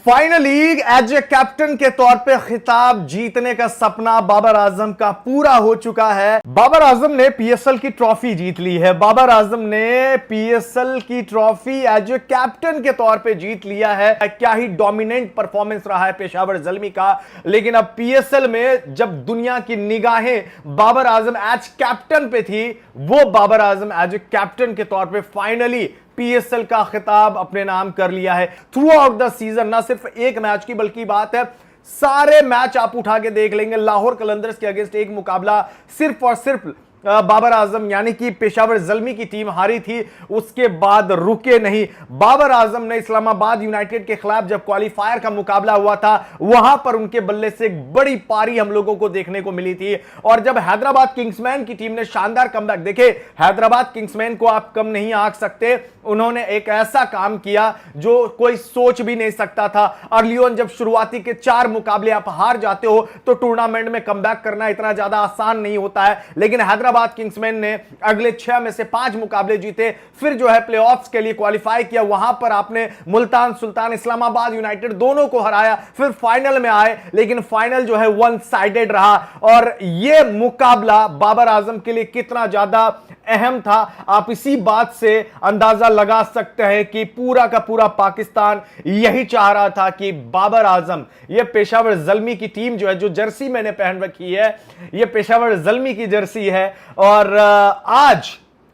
Finally as a captain के तौर पे खिताब जीतने का सपना बाबर आजम का पूरा हो चुका है। बाबर आजम ने पीएसएल की ट्रॉफी जीत ली है। बाबर आजम ने पीएसएल की ट्रॉफी एज ए कैप्टन के तौर पे जीत लिया है। क्या ही डोमिनेंट परफॉर्मेंस रहा है पेशावर ज़ल्मी का। लेकिन अब पीएसएल में जब दुनिया की निगाहें बाबर आजम एज कैप्टन पे थी, वो Babar Azam as a captain के तौर पे फाइनली पीएसएल का खिताब अपने नाम कर लिया है। थ्रू आउट द सीजन ना सिर्फ एक मैच की बल्कि बात है सारे मैच आप उठा के देख लेंगे, लाहौर कलंदर्स के अगेंस्ट एक मुकाबला सिर्फ और सिर्फ बाबर आजम यानी कि पेशावर ज़ल्मी की टीम हारी थी, उसके बाद रुके नहीं। बाबर आजम ने इस्लामाबाद यूनाइटेड के खिलाफ जब क्वालिफायर का मुकाबला हुआ था, वहां पर उनके बल्ले से एक बड़ी पारी हम लोगों को देखने को मिली थी। और जब हैदराबाद किंग्समैन की टीम ने शानदार कमबैक, देखे हैदराबाद किंग्समैन को आप कम नहीं आंक सकते, उन्होंने एक ऐसा काम किया जो कोई सोच भी नहीं सकता था। अर्ली ऑन जब शुरुआती के 4 मुकाबले आप हार जाते हो तो टूर्नामेंट में कमबैक करना इतना ज्यादा आसान नहीं होता है। लेकिन हैदराबाद किंग्समैन ने अगले 6 में से 5 मुकाबले जीते, फिर जो है प्लेऑफ्स के लिए क्वालिफाई किया। वहां पर आपने मुल्तान सुल्तान, इस्लामाबाद यूनाइटेड दोनों को हराया, फिर फाइनल में आए। लेकिन फाइनल जो है वन साइडेड रहा और यह मुकाबला बाबर आजम के लिए कितना ज्यादा अहम था आप इसी बात से अंदाजा लगा सकते हैं कि पूरा का पूरा पाकिस्तान यही चाह रहा था कि बाबर आजम, यह पेशावर ज़ल्मी की टीम जो है, जो जर्सी मैंने पहन रखी है यह पेशावर ज़ल्मी की जर्सी है। और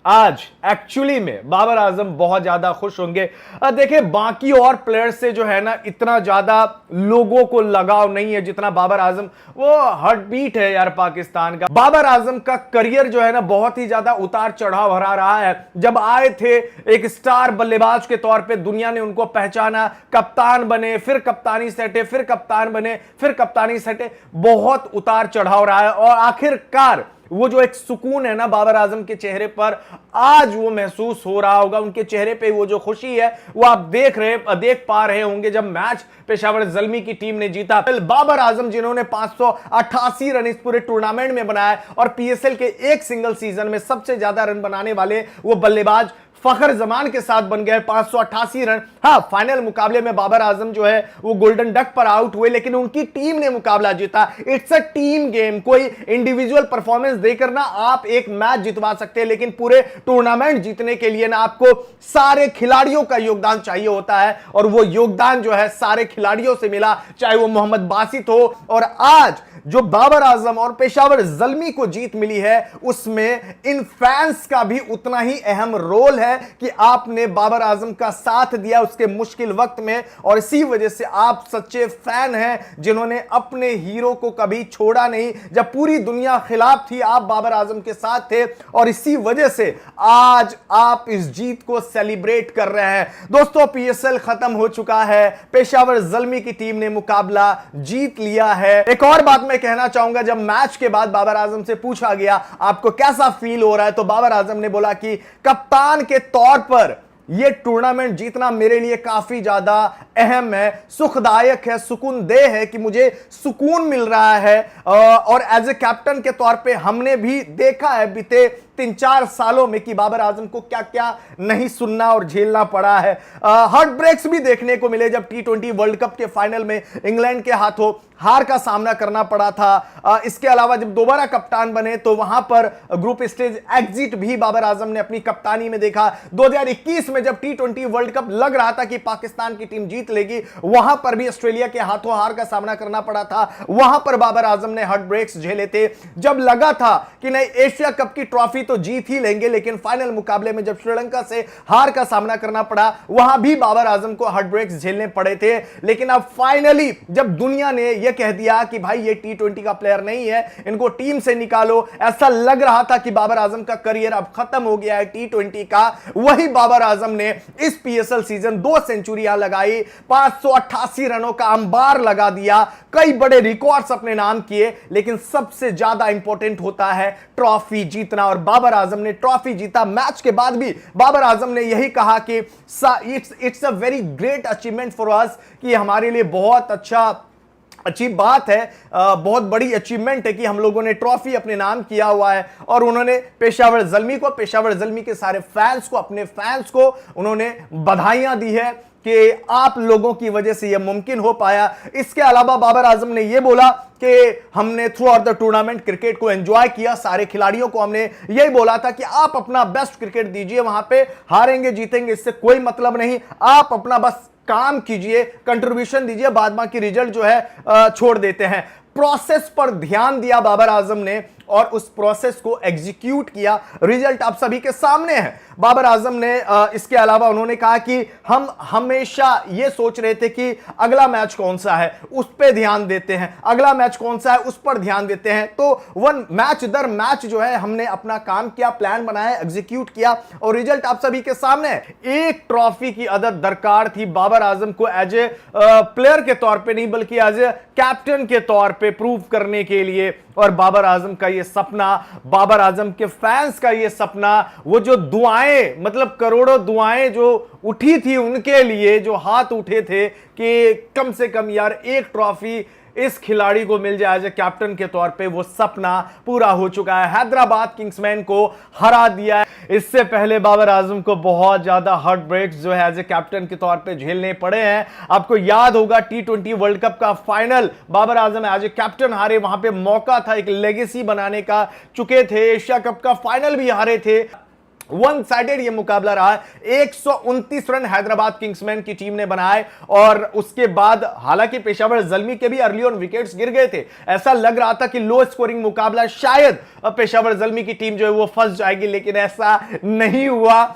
आज एक्चुअली में बाबर आजम बहुत ज्यादा खुश होंगे। देखिए बाकी और प्लेयर्स से जो है ना इतना ज्यादा लोगों को लगाव नहीं है जितना बाबर आजम, वो हार्ट बीट है यार पाकिस्तान का। बाबर आजम का करियर जो है ना बहुत ही ज्यादा उतार चढ़ाव भरा रहा है। जब आए थे एक स्टार बल्लेबाज के तौर पे, दुनिया ने उनको पहचाना, कप्तान बने, फिर कप्तानी सेटे, फिर कप्तान बने, फिर कप्तानी सेटे, बहुत उतार चढ़ाव रहा है। और आखिरकार वो जो एक सुकून है ना बाबर आजम के चेहरे पर, आज वो महसूस हो रहा होगा। उनके चेहरे पे वो जो खुशी है वो आप देख पा रहे होंगे जब मैच पेशावर ज़ल्मी की टीम ने जीता। बाबर आजम जिन्होंने 588 रन इस पूरे टूर्नामेंट में बनाए और पीएसएल के एक सिंगल सीजन में सबसे ज्यादा रन बनाने वाले वो बल्लेबाज फखर जमान के साथ बन गए 588 रन। हाँ, फाइनल मुकाबले में बाबर आजम जो है वो गोल्डन डक पर आउट हुए, लेकिन उनकी टीम ने मुकाबला जीता। It's a team game. कोई इंडिविजुअल परफॉर्मेंस देकर ना आप एक मैच जितवा सकते हैं, लेकिन पूरे टूर्नामेंट जीतने के लिए ना आपको सारे खिलाड़ियों का योगदान चाहिए होता है। और वो योगदान जो है सारे खिलाड़ियों से मिला, चाहे वो मोहम्मद बासित हो। और आज जो बाबर आजम और पेशावर ज़ल्मी को जीत मिली है, उसमें इन फैंस का भी उतना ही अहम रोल है कि आपने बाबर आजम का साथ दिया उसके मुश्किल वक्त में। और इसी वजह से आप सच्चे फैन हैं जिन्होंने अपने हीरो को कभी छोड़ा नहीं। जब पूरी दुनिया खिलाफ थी, आप बाबर आजम के साथ थे और इसी वजह से आज आप इस जीत को सेलिब्रेट कर रहे हैं। दोस्तों, पीएसएल खत्म हो चुका है, पेशावर ज़ल्मी की टीम ने मुकाबला जीत लिया है। एक और बात मैं कहना चाहूंगा, जब मैच के बाद बाबर आजम से पूछा गया आपको कैसा फील हो रहा है, तो बाबर आजम ने बोला कि कप्तान के तौर पर यह टूर्नामेंट जीतना मेरे लिए काफी ज्यादा अहम है, सुखदायक है, सुकूनदेह है कि मुझे सुकून मिल रहा है। और एज ए कैप्टन के तौर पे हमने भी देखा है बीते 3-4 सालों में कि बाबर आजम को क्या क्या नहीं सुनना और झेलना पड़ा है। हार्ट ब्रेक्स भी देखने को मिले जब T20 वर्ल्ड कप के फाइनल में इंग्लैंड के हाथों हार का सामना करना पड़ा था। इसके अलावा जब दोबारा कप्तान बने तो वहां पर ग्रुप स्टेज एग्जिट भी बाबर आजम ने अपनी कप्तानी में देखा। 2021 में जब T20 वर्ल्ड कप लग रहा था कि पाकिस्तान की टीम जीत लेगी, वहां पर भी ऑस्ट्रेलिया के हाथों हार का सामना करना पड़ा था। वहां पर बाबर आजम ने हार्ट ब्रेक्स झेले थे। जब लगा था कि नहीं एशिया कप की ट्रॉफी तो जीत ही लेंगे, लेकिन फाइनल मुकाबले में जब श्रीलंका से हार का सामना करना पड़ा, वहां भी बाबर आजम को हार्ट ब्रेक्स झेलने पड़े थे। लेकिन अब फाइनली जब दुनिया ने यह कह दिया कि भाई ये T20 का प्लेयर नहीं है, इनको टीम से निकालो, ऐसा लग रहा था कि बाबर आजम का करियर अब खत्म हो गया है T20 का, वही बाबर आजम ने इस पीएसएल सीजन 2 सेंचुरियां लगाई, 588 रनों का अंबार लगा दिया, कई बड़े रिकॉर्ड्स अपने नाम किए। लेकिन सबसे ज्यादा इंपॉर्टेंट होता है ट्रॉफी जीतना, और बाबर आजम ने ट्रॉफी जीता। मैच के बाद भी बाबर आजम ने यही कहा कि it's a very great achievement for us, कि हमारे लिए बहुत अच्छी बात है, बहुत बड़ी अचीवमेंट है कि हम लोगों ने ट्रॉफी अपने नाम किया हुआ है। और उन्होंने पेशावर ज़ल्मी को, पेशावर ज़ल्मी के सारे फैंस को, अपने फैंस को उन्होंने बधाइयां दी है कि आप लोगों की वजह से यह मुमकिन हो पाया। इसके अलावा बाबर आजम ने यह बोला कि हमने through out the tournament cricket को एंजॉय किया, सारे खिलाड़ियों को हमने यही बोला था कि आप अपना बेस्ट क्रिकेट दीजिए, वहां पे हारेंगे जीतेंगे इससे कोई मतलब नहीं, आप अपना बस काम कीजिए, कंट्रीब्यूशन दीजिए, बाद बाकी रिजल्ट जो है छोड़ देते हैं। प्रोसेस पर ध्यान दिया बाबर आजम ने और उस प्रोसेस को एग्जीक्यूट किया, रिजल्ट आप सभी के सामने है। बाबर आजम ने इसके अलावा उन्होंने कहा कि हम हमेशा यह सोच रहे थे कि अगला मैच कौन सा है उस पर ध्यान देते हैं, अगला मैच कौन सा है उस पर ध्यान देते हैं। तो वन मैच दर मैच जो है हमने अपना काम किया, प्लान बनाया, एग्जीक्यूट किया और रिजल्ट आप सभी के सामने है। एक ट्रॉफी की आदत दरकार थी बाबर आजम को एज ए प्लेयर के तौर पे नहीं बल्कि एज ए कैप्टन के तौर पे प्रूव करने के लिए। और बाबर आजम का ये सपना, बाबर आजम के फैंस का ये सपना, वो जो दुआएं मतलब करोड़ों दुआएं जो उठी थी उनके लिए, जो हाथ उठे थे कि कम से कम यार एक ट्रॉफी इस खिलाड़ी को मिल जाए एज ए कैप्टन के तौर पे, वो सपना पूरा हो चुका है। हैदराबाद किंग्समैन को हरा दिया है। इससे पहले बाबर आजम को बहुत ज्यादा हार्ट ब्रेक्स जो है एज ए कैप्टन के तौर पे झेलने पड़े हैं। आपको याद होगा T20 वर्ल्ड कप का final Babar Azam as a captain हारे, वहां पे मौका था एक लेगेसी बनाने का, चुके थे, एशिया कप का फाइनल भी हारे थे। वन साइडेड ये मुकाबला रहा है। 129 रन हैदराबाद किंग्समैन की टीम ने बनाए और उसके बाद हालांकि पेशावर जल्मी के भी अर्ली ऑन विकेट्स गिर गए थे, ऐसा लग रहा था कि लो स्कोरिंग मुकाबला, शायद पेशावर जल्मी की टीम जो है वो फंस जाएगी, लेकिन ऐसा नहीं हुआ।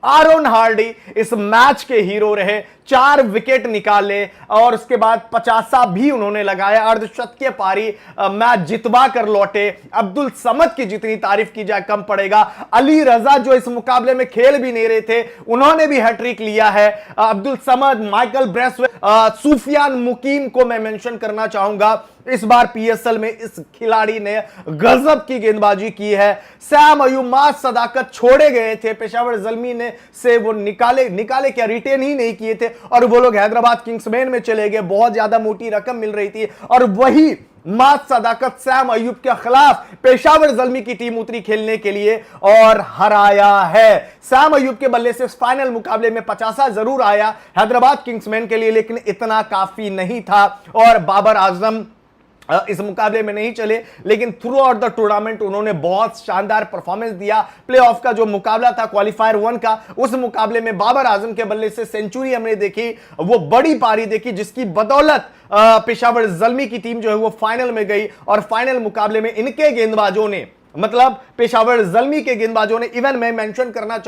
आरोन हार्डी इस मैच के हीरो रहे, 4 विकेट निकाले और उसके बाद 50 भी उन्होंने लगाया, अर्धशतकीय पारी मैच जितवा कर लौटे। अब्दुल समद की जितनी तारीफ की जाए कम पड़ेगा। अली रजा जो इस मुकाबले में खेल भी नहीं रहे थे, उन्होंने भी हैट्रिक लिया है। अब्दुल समद, माइकल ब्रेसवेल, सुफियान मुकीम को मैं मेंशन करना चाहूंगा। इस बार पीएसएल में इस खिलाड़ी ने गजब की गेंदबाजी की है। सैम अयूब मास सदाकत छोड़े गए थे, पेशावर जल्मी ने से वो निकाले क्या, रिटेन ही नहीं किए थे और वो लोग हैदराबाद किंग्समैन में चले गए। बहुत ज्यादा मोटी रकम मिल रही थी और वही मास सदाकत सैम अयूब के खिलाफ पेशावर जल्मी की टीम उतरी खेलने के लिए और हराया है। सैम अयूब के बल्ले से फाइनल मुकाबले में 50 जरूर आया हैदराबाद किंग्समैन के लिए, लेकिन इतना काफी नहीं था और बाबर आजम इस मुकाबले में नहीं चले, लेकिन थ्रू आउट द टूर्नामेंट उन्होंने बहुत शानदार परफॉर्मेंस दिया। प्लेऑफ का जो मुकाबला था क्वालिफायर 1 का, उस मुकाबले में बाबर आजम के बल्ले से सेंचुरी हमने देखी, वो बड़ी पारी देखी जिसकी बदौलत पेशावर जल्मी की टीम जो है वो फाइनल में गई और फाइनल मुकाबले में इनके गेंदबाजों ने, मतलब पेशावर जल्मी के गेंदबाजों ने, इवन मैं मेंशन करना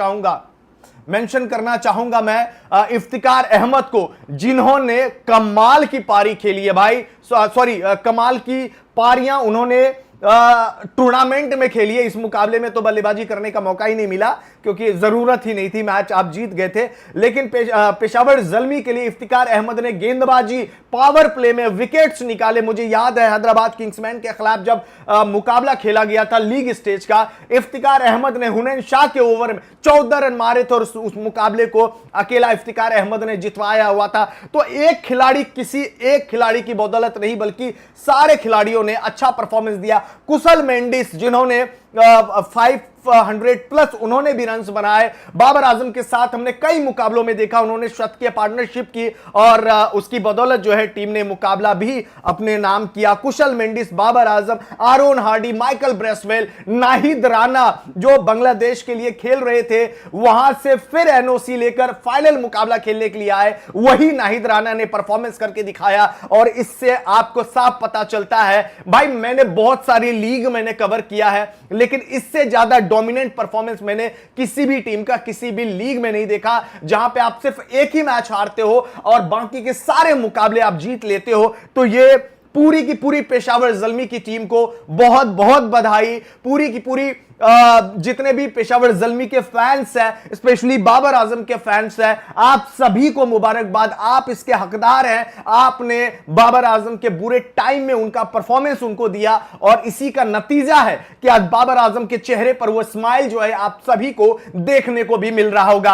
चाहूंगा मैं इफ्तिकार अहमद को, जिन्होंने कमाल की पारी खेली है भाई, सॉरी कमाल की पारियां उन्होंने टूर्नामेंट में खेली है। इस मुकाबले में तो बल्लेबाजी करने का मौका ही नहीं मिला क्योंकि जरूरत ही नहीं थी, मैच आप जीत गए थे। लेकिन पेशावर जल्मी के लिए इफ्तिकार अहमद ने गेंदबाजी, पावर प्ले में विकेट्स निकाले। मुझे याद है हैदराबाद किंग्समैन के खिलाफ जब मुकाबला खेला गया था लीग स्टेज का, इफ्तिकार अहमद ने हुनैन शाह के ओवर में 14 रन मारे थे और उस मुकाबले को अकेला इफ्तिकार अहमद ने जितवाया हुआ था। तो एक खिलाड़ी, किसी एक खिलाड़ी की बदौलत नहीं बल्कि सारे खिलाड़ियों ने अच्छा परफॉर्मेंस दिया। कुशल मेंडिस जिन्होंने 500 प्लस उन्होंने भी रन्स बनाए। बाबर आजम के साथ हमने कई मुकाबलों में देखा, उन्होंने शतकीय पार्टनरशिप की और उसकी बदौलत जो है टीम ने मुकाबला भी अपने नाम किया। Kusal Mendis, Babar Azam, Aaron Hardie, Michael Bracewell, Nahid Rana जो बांग्लादेश के लिए खेल रहे थे, वहां से फिर एनओसी लेकर फाइनल मुकाबला खेलने के लिए आए, वही नाहिद राणा ने परफॉर्मेंस करके दिखाया। और इससे आपको साफ पता चलता है भाई, मैंने बहुत सारी लीग मैंने कवर किया है, लेकिन इससे ज्यादा डोमिनेंट परफॉर्मेंस मैंने किसी भी टीम का किसी भी लीग में नहीं देखा, जहां पे आप सिर्फ एक ही मैच हारते हो और बाकी के सारे मुकाबले आप जीत लेते हो। तो ये पूरी की पूरी पेशावर जल्मी की टीम को बहुत बहुत बधाई। पूरी की पूरी जितने भी पेशावर जल्मी के फैंस हैं, स्पेशली बाबर आजम के फैंस हैं, आप सभी को मुबारकबाद। आप इसके हकदार हैं, आपने बाबर आजम के बुरे टाइम में उनका परफॉर्मेंस उनको दिया और इसी का नतीजा है कि आज बाबर आजम के चेहरे पर वो स्माइल जो है आप सभी को देखने को भी मिल रहा होगा।